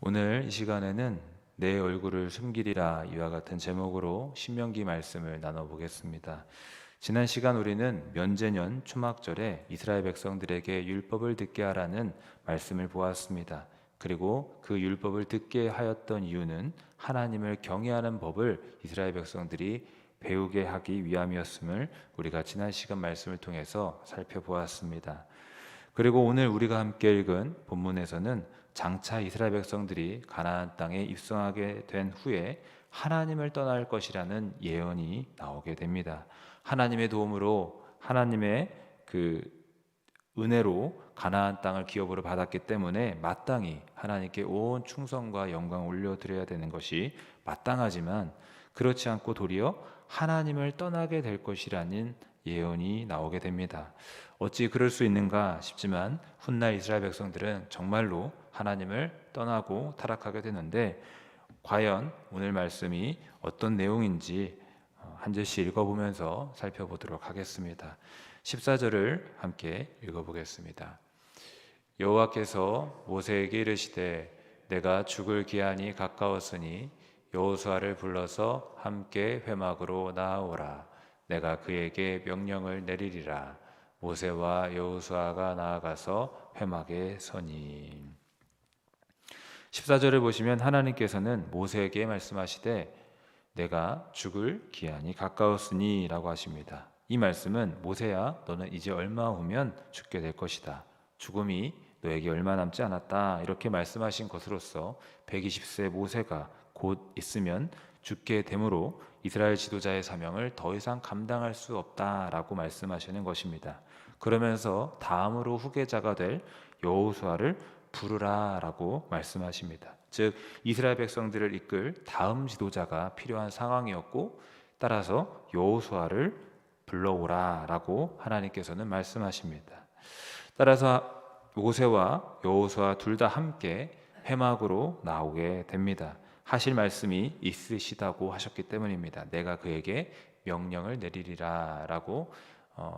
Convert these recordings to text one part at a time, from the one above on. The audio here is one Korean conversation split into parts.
오늘 이 시간에는 내 얼굴을 숨기리라 이와 같은 제목으로 신명기 말씀을 나눠보겠습니다. 지난 시간 우리는 면제년 초막절에 이스라엘 백성들에게 율법을 듣게 하라는 말씀을 보았습니다. 그리고 그 율법을 듣게 하였던 이유는 하나님을 경외하는 법을 이스라엘 백성들이 배우게 하기 위함이었음을 우리가 지난 시간 말씀을 통해서 살펴보았습니다. 그리고 오늘 우리가 함께 읽은 본문에서는 장차 이스라엘 백성들이 가나안 땅에 입성하게 된 후에 하나님을 떠날 것이라는 예언이 나오게 됩니다. 하나님의 도움으로 하나님의 그 은혜로 가나안 땅을 기업으로 받았기 때문에 마땅히 하나님께 온 충성과 영광을 올려드려야 되는 것이 마땅하지만 그렇지 않고 도리어 하나님을 떠나게 될 것이라는 예언이 나오게 됩니다. 어찌 그럴 수 있는가 싶지만 훗날 이스라엘 백성들은 정말로 하나님을 떠나고 타락하게 되는데 과연 오늘 말씀이 어떤 내용인지 한 절씩 읽어보면서 살펴보도록 하겠습니다. 14절을 함께 읽어보겠습니다. 여호와께서 모세에게 이르시되 내가 죽을 기한이 가까웠으니 여호수아를 불러서 함께 회막으로 나아오라. 내가 그에게 명령을 내리리라. 모세와 여호수아가 나아가서 회막에 서니. 14절을 보시면 하나님께서는 모세에게 말씀하시되 내가 죽을 기한이 가까웠으니 라고 하십니다. 이 말씀은 모세야 너는 이제 얼마 후면 죽게 될 것이다. 죽음이 너에게 얼마 남지 않았다. 이렇게 말씀하신 것으로서 120세 모세가 곧 있으면 죽게 되므로 이스라엘 지도자의 사명을 더 이상 감당할 수 없다라고 말씀하시는 것입니다. 그러면서 다음으로 후계자가 될 여호수아를 부르라라고 말씀하십니다. 즉 이스라엘 백성들을 이끌 다음 지도자가 필요한 상황이었고 따라서 여호수아를 불러오라라고 하나님께서는 말씀하십니다. 따라서 모세와 여호수아 둘 다 함께 회막으로 나오게 됩니다. 하실 말씀이 있으시다고 하셨기 때문입니다. 내가 그에게 명령을 내리리라 라고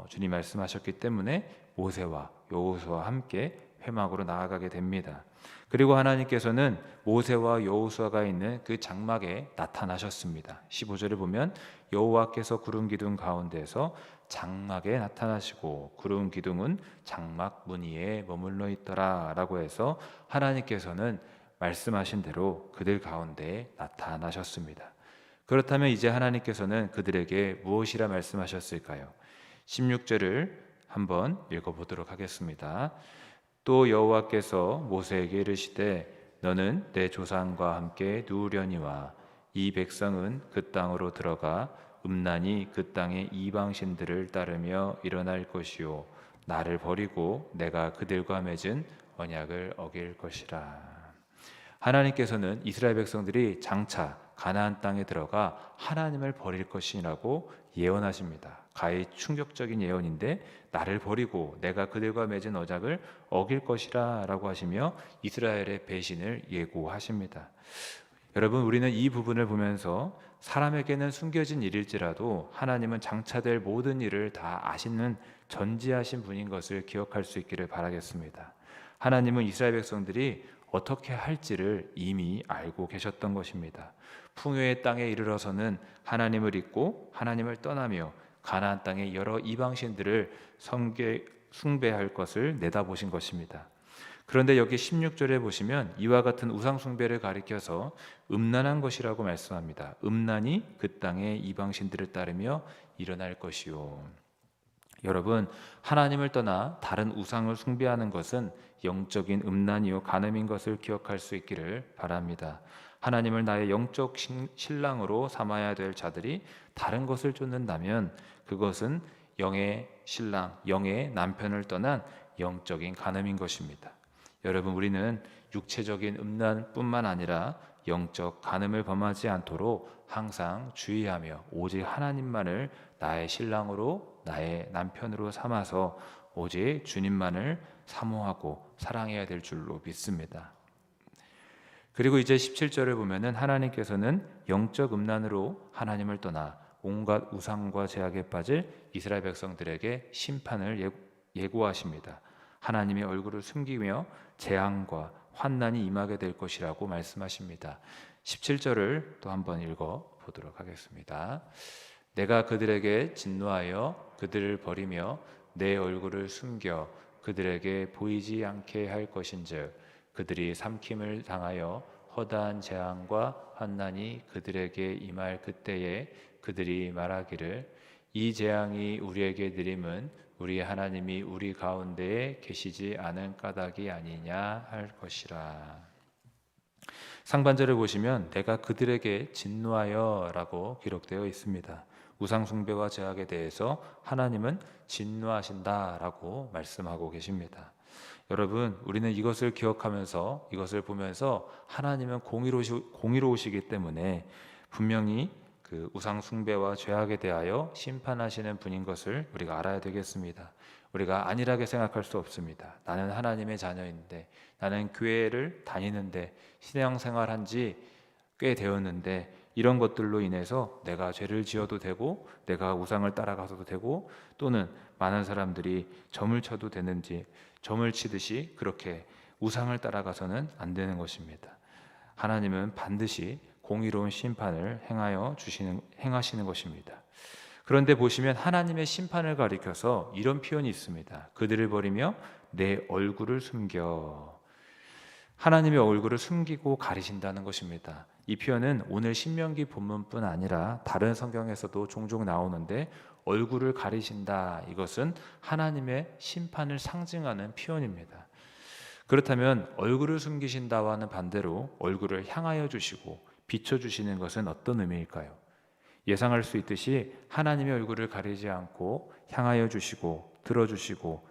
주님 말씀하셨기 때문에 모세와 여호수아와 함께 회막으로 나아가게 됩니다. 그리고 하나님께서는 모세와 여호수아가 있는 그 장막에 나타나셨습니다. 15절을 보면 여호와께서 구름 기둥 가운데에서 장막에 나타나시고 구름 기둥은 장막 문 위에 머물러 있더라 라고 해서 하나님께서는 말씀하신 대로 그들 가운데 나타나셨습니다. 그렇다면 이제 하나님께서는 그들에게 무엇이라 말씀하셨을까요? 16절을 한번 읽어보도록 하겠습니다. 또 여호와께서 모세에게 이르시되 너는 내 조상과 함께 누우려니와 이 백성은 그 땅으로 들어가 음란히 그 땅의 이방신들을 따르며 일어날 것이요 나를 버리고 내가 그들과 맺은 언약을 어길 것이라. 하나님께서는 이스라엘 백성들이 장차 가나안 땅에 들어가 하나님을 버릴 것이라고 예언하십니다. 가히 충격적인 예언인데 나를 버리고 내가 그들과 맺은 언약을 어길 것이라 라고 하시며 이스라엘의 배신을 예고하십니다. 여러분 우리는 이 부분을 보면서 사람에게는 숨겨진 일일지라도 하나님은 장차 될 모든 일을 다 아시는 전지하신 분인 것을 기억할 수 있기를 바라겠습니다. 하나님은 이스라엘 백성들이 어떻게 할지를 이미 알고 계셨던 것입니다. 풍요의 땅에 이르러서는 하나님을 잊고 하나님을 떠나며 가나안 땅의 여러 이방신들을 숭배할 것을 내다보신 것입니다. 그런데 여기 16절에 보시면 이와 같은 우상 숭배를 가리켜서 음란한 것이라고 말씀합니다. 음란이 그 땅의 이방신들을 따르며 일어날 것이요. 여러분 하나님을 떠나 다른 우상을 숭배하는 것은 영적인 음란이요 간음인 것을 기억할 수 있기를 바랍니다. 하나님을 나의 영적 신랑으로 삼아야 될 자들이 다른 것을 쫓는다면 그것은 영의 신랑, 영의 남편을 떠난 영적인 간음인 것입니다. 여러분 우리는 육체적인 음란뿐만 아니라 영적 간음을 범하지 않도록 항상 주의하며 오직 하나님만을 나의 신랑으로 나의 남편으로 삼아서 오직 주님만을 사모하고 사랑해야 될 줄로 믿습니다. 그리고 이제 17절을 보면은 하나님께서는 영적 음란으로 하나님을 떠나 온갖 우상과 제약에 빠질 이스라엘 백성들에게 심판을 예고하십니다. 하나님의 얼굴을 숨기며 재앙과 환난이 임하게 될 것이라고 말씀하십니다. 17절을 또 한번 읽어 보도록 하겠습니다. 내가 그들에게 진노하여 그들을 버리며 내 얼굴을 숨겨 그들에게 보이지 않게 할 것인즉 그들이 삼킴을 당하여 허다한 재앙과 환난이 그들에게 임할 그때에 그들이 말하기를 이 재앙이 우리에게 내림은 우리 하나님이 우리 가운데에 계시지 않은 까닭이 아니냐 할 것이라. 상반절을 보시면 내가 그들에게 진노하여 라고 기록되어 있습니다. 우상 숭배와 제약에 대해서 하나님은 진노하신다 라고 말씀하고 계십니다. 여러분, 우리는 이것을 기억하면서 이것을 보면서 하나님은 공의로우시기 때문에 분명히 그 우상 숭배와 죄악에 대하여 심판하시는 분인 것을 우리가 알아야 되겠습니다. 우리가 안일하게 생각할 수 없습니다. 나는 하나님의 자녀인데, 나는 교회를 다니는데, 신앙생활한 지 꽤 되었는데 이런 것들로 인해서 내가 죄를 지어도 되고 내가 우상을 따라가서도 되고 또는 많은 사람들이 점을 쳐도 되는지 점을 치듯이 그렇게 우상을 따라가서는 안 되는 것입니다. 하나님은 반드시 공의로운 심판을 행하시는 것입니다. 그런데 보시면 하나님의 심판을 가리켜서 이런 표현이 있습니다. 그들을 버리며 내 얼굴을 숨겨. 하나님의 얼굴을 숨기고 가리신다는 것입니다. 이 표현은 오늘 신명기 본문뿐 아니라 다른 성경에서도 종종 나오는데 얼굴을 가리신다. 이것은 하나님의 심판을 상징하는 표현입니다. 그렇다면 얼굴을 숨기신다와는 반대로 얼굴을 향하여 주시고 비춰주시는 것은 어떤 의미일까요? 예상할 수 있듯이 하나님의 얼굴을 가리지 않고 향하여 주시고 들어주시고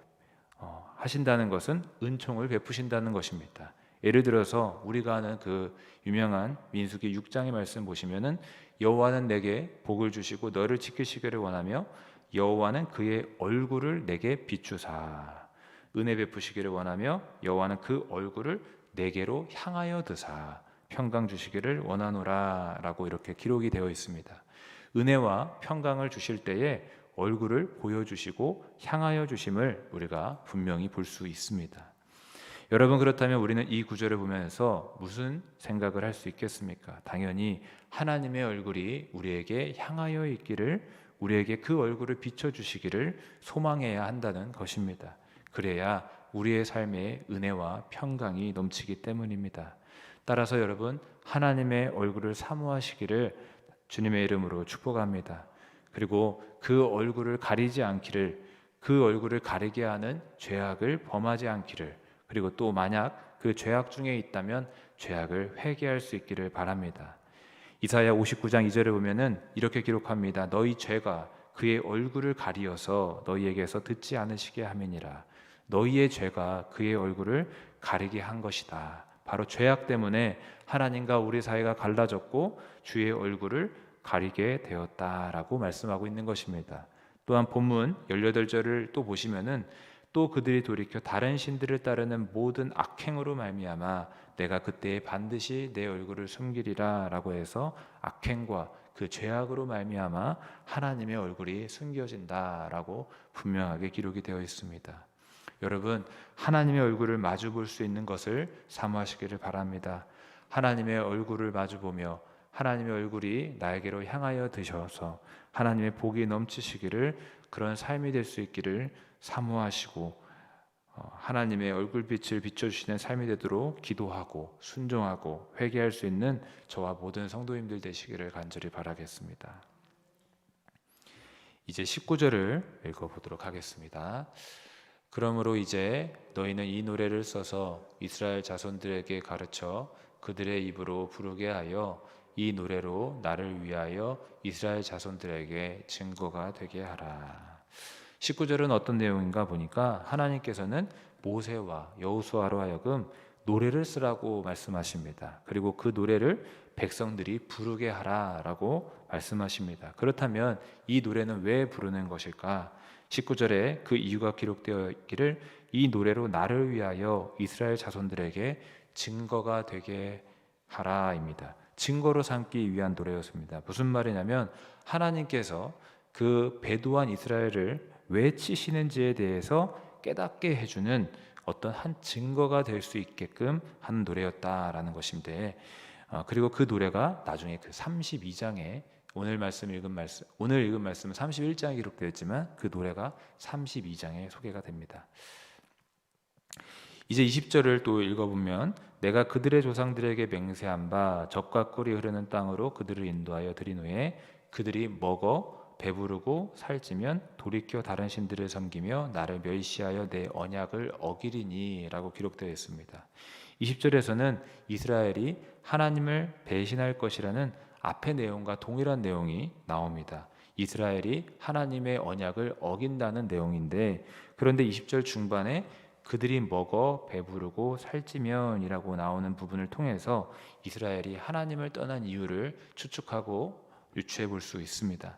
하신다는 것은 은총을 베푸신다는 것입니다. 예를 들어서 우리가 아는 그 유명한 민수기 6장의 말씀 보시면은 여호와는 내게 복을 주시고 너를 지키시기를 원하며 여호와는 그의 얼굴을 내게 비추사 은혜 베푸시기를 원하며 여호와는 그 얼굴을 내게로 향하여 드사 평강 주시기를 원하노라 라고 이렇게 기록이 되어 있습니다. 은혜와 평강을 주실 때에 얼굴을 보여주시고 향하여 주심을 우리가 분명히 볼 수 있습니다. 여러분, 그렇다면 우리는 이 구절을 보면서 무슨 생각을 할 수 있겠습니까? 당연히 하나님의 얼굴이 우리에게 향하여 있기를, 우리에게 그 얼굴을 비춰주시기를 소망해야 한다는 것입니다. 그래야 우리의 삶에 은혜와 평강이 넘치기 때문입니다. 따라서 여러분, 하나님의 얼굴을 사모하시기를 주님의 이름으로 축복합니다. 그리고 그 얼굴을 가리지 않기를, 그 얼굴을 가리게 하는 죄악을 범하지 않기를, 그리고 또 만약 그 죄악 중에 있다면 죄악을 회개할 수 있기를 바랍니다. 이사야 59장 2절을 보면은 이렇게 기록합니다. 너희 죄가 그의 얼굴을 가리어서 너희에게서 듣지 않으시게 함이니라. 너희의 죄가 그의 얼굴을 가리게 한 것이다. 바로 죄악 때문에 하나님과 우리 사이가 갈라졌고 주의 얼굴을 가리게 되었다라고 말씀하고 있는 것입니다. 또한 본문 18절을 또 보시면은 또 그들이 돌이켜 다른 신들을 따르는 모든 악행으로 말미암아 내가 그때에 반드시 내 얼굴을 숨기리라 라고 해서 악행과 그 죄악으로 말미암아 하나님의 얼굴이 숨겨진다라고 분명하게 기록이 되어 있습니다. 여러분, 하나님의 얼굴을 마주 볼 수 있는 것을 사모하시기를 바랍니다. 하나님의 얼굴을 마주 보며 하나님의 얼굴이 나에게로 향하여 드셔서 하나님의 복이 넘치시기를, 그런 삶이 될 수 있기를 사모하시고 하나님의 얼굴빛을 비춰주시는 삶이 되도록 기도하고 순종하고 회개할 수 있는 저와 모든 성도님들 되시기를 간절히 바라겠습니다. 이제 19절을 읽어보도록 하겠습니다. 그러므로 이제 너희는 이 노래를 써서 이스라엘 자손들에게 가르쳐 그들의 입으로 부르게 하여 이 노래로 나를 위하여 이스라엘 자손들에게 증거가 되게 하라. 19절은 어떤 내용인가 보니까 하나님께서는 모세와 여호수아로 하여금 노래를 쓰라고 말씀하십니다. 그리고 그 노래를 백성들이 부르게 하라라고 말씀하십니다. 그렇다면 이 노래는 왜 부르는 것일까? 19절에 그 이유가 기록되어 있기를 이 노래로 나를 위하여 이스라엘 자손들에게 증거가 되게 하라입니다. 증거로 삼기 위한 노래였습니다. 무슨 말이냐면 하나님께서 그 배도한 이스라엘을 왜 치시는지에 대해서 깨닫게 해주는 어떤 한 증거가 될 수 있게끔 하는 노래였다라는 것인데, 그리고 그 노래가 나중에 그 32장에 오늘 읽은 말씀은 31장에 기록되어 있지만 그 노래가 32장에 소개가 됩니다. 이제 20절을 또 읽어보면, 내가 그들의 조상들에게 맹세한 바 젖과 꿀이 흐르는 땅으로 그들을 인도하여 들인 후에 그들이 먹어 배부르고 살찌면 돌이켜 다른 신들을 섬기며 나를 멸시하여 내 언약을 어기리니 라고 기록되어 있습니다. 20절에서는 이스라엘이 하나님을 배신할 것이라는 앞의 내용과 동일한 내용이 나옵니다. 이스라엘이 하나님의 언약을 어긴다는 내용인데, 그런데 20절 중반에 그들이 먹어 배부르고 살찌면이라고 나오는 부분을 통해서 이스라엘이 하나님을 떠난 이유를 추측하고 유추해 볼 수 있습니다.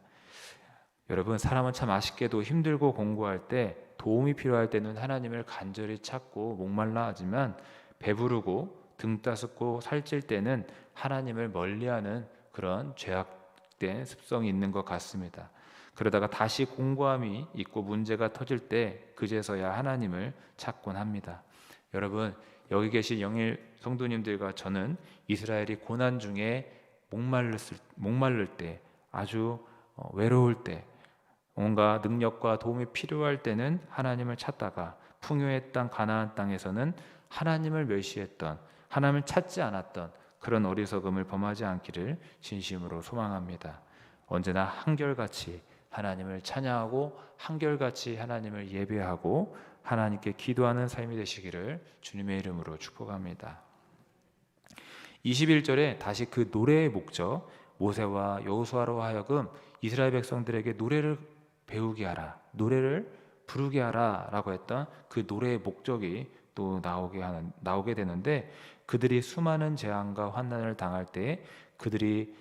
여러분, 사람은 참 아쉽게도 힘들고 공고할 때, 도움이 필요할 때는 하나님을 간절히 찾고 목말라 하지만 배부르고 등 따숩고 살찔 때는 하나님을 멀리하는 그런 죄악된 습성이 있는 것 같습니다. 그러다가 다시 공고함이 있고 문제가 터질 때 그제서야 하나님을 찾곤 합니다. 여러분, 여기 계신 영일 성도님들과 저는 이스라엘이 고난 중에 목마를 때, 아주 외로울 때, 뭔가 능력과 도움이 필요할 때는 하나님을 찾다가 풍요의 땅 가나안 땅에서는 하나님을 멸시했던, 하나님을 찾지 않았던 그런 어리석음을 범하지 않기를 진심으로 소망합니다. 언제나 한결같이 하나님을 찬양하고 한결같이 하나님을 예배하고 하나님께 기도하는 삶이 되시기를 주님의 이름으로 축복합니다. 21절에 다시 그 노래의 목적, 모세와 여호수아로 하여금 이스라엘 백성들에게 노래를 배우게 하라, 노래를 부르게 하라 라고 했던 그 노래의 목적이 또 나오게 되는데, 그들이 수많은 재앙과 환난을 당할 때 그들이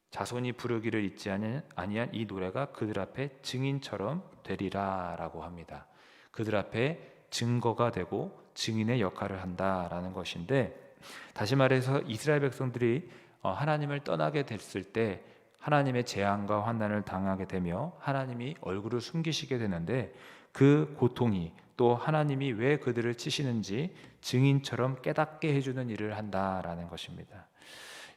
자손이 부르기를 잊지 아니한 이 노래가 그들 앞에 증인처럼 되리라 라고 합니다. 그들 앞에 증거가 되고 증인의 역할을 한다라는 것인데, 다시 말해서 이스라엘 백성들이 하나님을 떠나게 됐을 때 하나님의 재앙과 환난을 당하게 되며 하나님이 얼굴을 숨기시게 되는데, 그 고통이 또 하나님이 왜 그들을 치시는지 증인처럼 깨닫게 해주는 일을 한다라는 것입니다.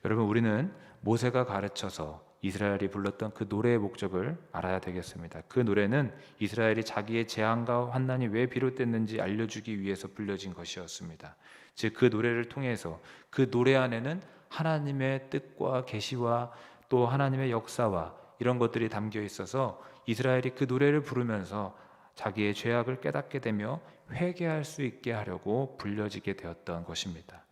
여러분, 우리는 모세가 가르쳐서 이스라엘이 불렀던 그 노래의 목적을 알아야 되겠습니다. 그 노래는 이스라엘이 자기의 재앙과 환난이 왜 비롯됐는지 알려주기 위해서 불려진 것이었습니다. 즉, 그 노래를 통해서 그 노래 안에는 하나님의 뜻과 계시와 또 하나님의 역사와 이런 것들이 담겨 있어서 이스라엘이 그 노래를 부르면서 자기의 죄악을 깨닫게 되며 회개할 수 있게 하려고 불려지게 되었던 것입니다.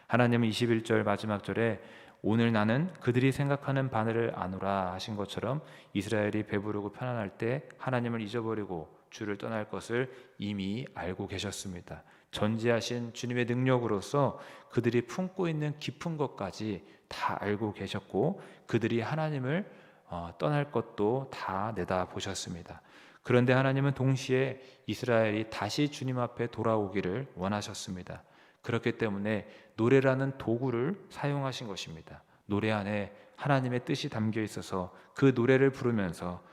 하나님은 21절 마지막 절에 오늘 나는 그들이 생각하는 바늘을 아노라 하신 것처럼 이스라엘이 배부르고 편안할 때 하나님을 잊어버리고 주를 떠날 것을 이미 알고 계셨습니다. 전지하신 주님의 능력으로서 그들이 품고 있는 깊은 것까지 다 알고 계셨고, 그들이 하나님을 떠날 것도 다 내다보셨습니다. 그런데 하나님은 동시에 이스라엘이 다시 주님 앞에 돌아오기를 원하셨습니다. 그렇기 때문에 노래라는 도구를 사용하신 것입니다. 노래 안에 하나님의 뜻이 담겨 있어서 그 노래를 부르면서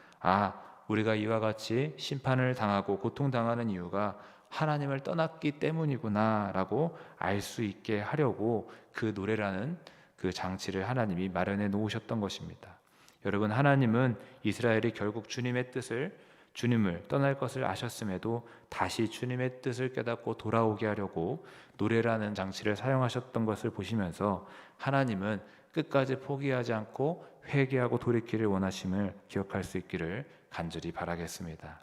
우리가 이와 같이 심판을 당하고 고통당하는 이유가 하나님을 떠났기 때문이구나 라고 알 수 있게 하려고 그 노래라는 그 장치를 하나님이 마련해 놓으셨던 것입니다. 여러분, 하나님은 이스라엘이 결국 주님을 떠날 것을 아셨음에도 다시 주님의 뜻을 깨닫고 돌아오게 하려고 노래라는 장치를 사용하셨던 것을 보시면서 하나님은 끝까지 포기하지 않고 회개하고 돌이키를 원하심을 기억할 수 있기를 간절히 바라겠습니다.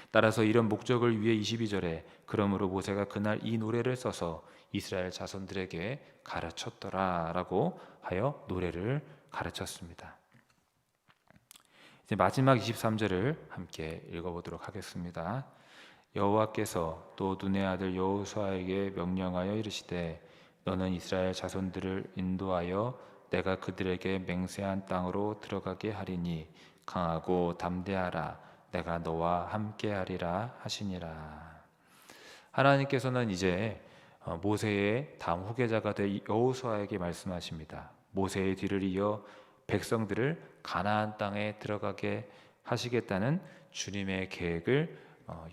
따라서 이런 목적을 위해 22절에 그러므로 모세가 그날 이 노래를 써서 이스라엘 자손들에게 가르쳤더라 라고 하여 노래를 가르쳤습니다. 이제 마지막 23절을 함께 읽어보도록 하겠습니다. 여호와께서 또 눈의 아들 여호수아에게 명령하여 이르시되 너는 이스라엘 자손들을 인도하여 내가 그들에게 맹세한 땅으로 들어가게 하리니 강하고 담대하라 내가 너와 함께하리라 하시니라. 하나님께서는 이제 모세의 다음 후계자가 될 여호수아에게 말씀하십니다. 모세의 뒤를 이어 백성들을 가나안 땅에 들어가게 하시겠다는 주님의 계획을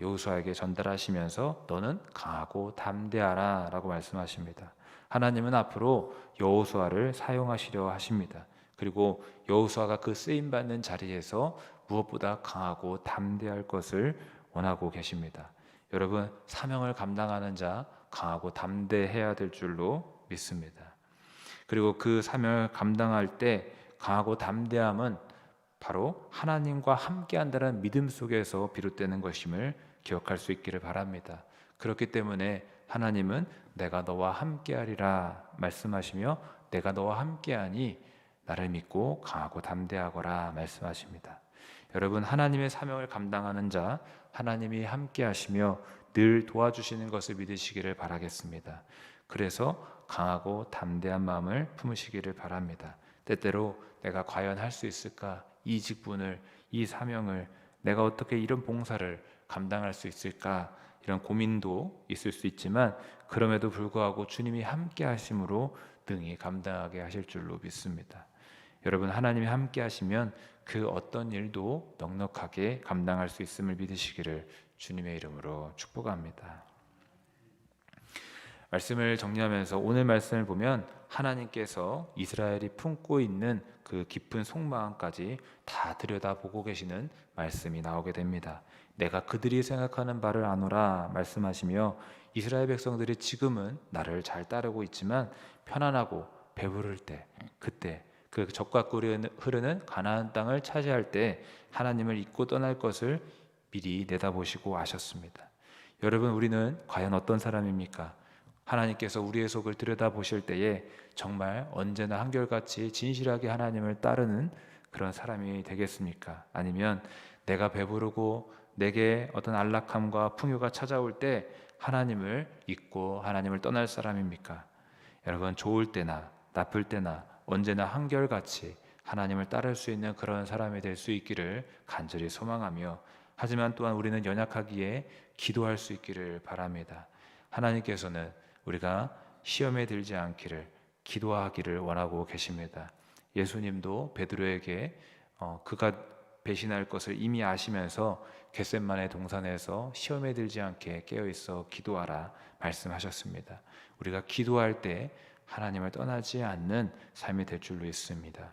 여호수아에게 전달하시면서 너는 강하고 담대하라 라고 말씀하십니다. 하나님은 앞으로 여호수아를 사용하시려 하십니다. 그리고 여호수아가 그 쓰임받는 자리에서 무엇보다 강하고 담대할 것을 원하고 계십니다. 여러분, 사명을 감당하는 자 강하고 담대해야 될 줄로 믿습니다. 그리고 그 사명을 감당할 때 강하고 담대함은 바로 하나님과 함께한다는 믿음 속에서 비롯되는 것임을 기억할 수 있기를 바랍니다. 그렇기 때문에 하나님은 내가 너와 함께하리라 말씀하시며 내가 너와 함께하니 나를 믿고 강하고 담대하거라 말씀하십니다. 여러분, 하나님의 사명을 감당하는 자 하나님이 함께하시며 늘 도와주시는 것을 믿으시기를 바라겠습니다. 그래서 강하고 담대한 마음을 품으시기를 바랍니다. 때때로 내가 과연 할 수 있을까? 이 직분을, 이 사명을 내가 어떻게 이런 봉사를 감당할 수 있을까? 이런 고민도 있을 수 있지만 그럼에도 불구하고 주님이 함께 하심으로 능히 감당하게 하실 줄로 믿습니다. 여러분, 하나님이 함께 하시면 그 어떤 일도 넉넉하게 감당할 수 있음을 믿으시기를 주님의 이름으로 축복합니다. 말씀을 정리하면서 오늘 말씀을 보면 하나님께서 이스라엘이 품고 있는 그 깊은 속마음까지 다 들여다보고 계시는 말씀이 나오게 됩니다. 내가 그들이 생각하는 바를 아노라 말씀하시며 이스라엘 백성들이 지금은 나를 잘 따르고 있지만 편안하고 배부를 때, 그때 그 적과 꿀이 흐르는 가나안 땅을 차지할 때 하나님을 잊고 떠날 것을 미리 내다보시고 아셨습니다. 여러분, 우리는 과연 어떤 사람입니까? 하나님께서 우리의 속을 들여다보실 때에 정말 언제나 한결같이 진실하게 하나님을 따르는 그런 사람이 되겠습니까? 아니면 내가 배부르고 내게 어떤 안락함과 풍요가 찾아올 때 하나님을 잊고 하나님을 떠날 사람입니까? 여러분, 좋을 때나 나쁠 때나 언제나 한결같이 하나님을 따를 수 있는 그런 사람이 될 수 있기를 간절히 소망하며, 하지만 또한 우리는 연약하기에 기도할 수 있기를 바랍니다. 하나님께서는 우리가 시험에 들지 않기를 기도하기를 원하고 계십니다. 예수님도 베드로에게 그가 배신할 것을 이미 아시면서 겟셋마네 동산에서 시험에 들지 않게 깨어있어 기도하라 말씀하셨습니다. 우리가 기도할 때 하나님을 떠나지 않는 삶이 될 줄로 있습니다.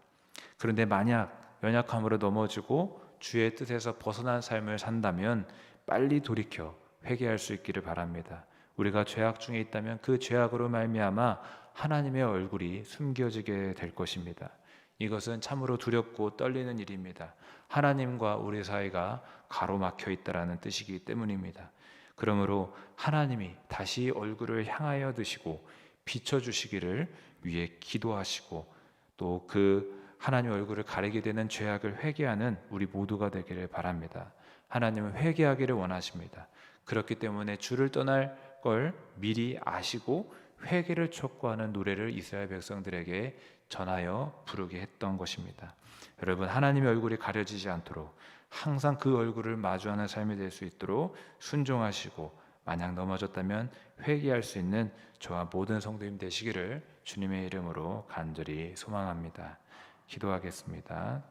그런데 만약 연약함으로 넘어지고 주의 뜻에서 벗어난 삶을 산다면 빨리 돌이켜 회개할 수 있기를 바랍니다. 우리가 죄악 중에 있다면 그 죄악으로 말미암아 하나님의 얼굴이 숨겨지게 될 것입니다. 이것은 참으로 두렵고 떨리는 일입니다. 하나님과 우리 사이가 가로막혀 있다라는 뜻이기 때문입니다. 그러므로 하나님이 다시 얼굴을 향하여 드시고 비춰주시기를 위해 기도하시고 또 그 하나님의 얼굴을 가리게 되는 죄악을 회개하는 우리 모두가 되기를 바랍니다. 하나님은 회개하기를 원하십니다. 그렇기 때문에 주를 떠날 걸 미리 아시고 회개를 촉구하는 노래를 이스라엘 백성들에게 전하여 부르게 했던 것입니다. 여러분, 하나님의 얼굴이 가려지지 않도록 항상 그 얼굴을 마주하는 삶이 될 수 있도록 순종하시고, 만약 넘어졌다면 회개할 수 있는 저와 모든 성도님 되시기를 주님의 이름으로 간절히 소망합니다. 기도하겠습니다.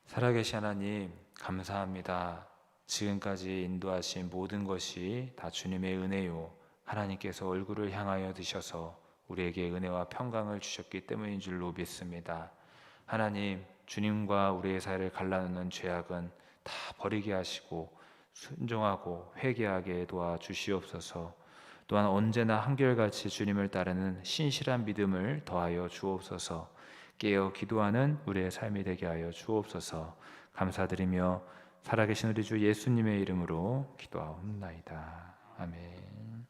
살아계신 하나님, 감사합니다. 지금까지 인도하신 모든 것이 다 주님의 은혜요, 하나님께서 얼굴을 향하여 드셔서 우리에게 은혜와 평강을 주셨기 때문인 줄로 믿습니다. 하나님, 주님과 우리의 사이를 갈라놓는 죄악은 다 버리게 하시고 순종하고 회개하게 도와주시옵소서. 또한 언제나 한결같이 주님을 따르는 신실한 믿음을 더하여 주옵소서. 깨어 기도하는 우리의 삶이 되게 하여 주옵소서. 감사드리며 살아계신 우리 주 예수님의 이름으로 기도하옵나이다. 아멘.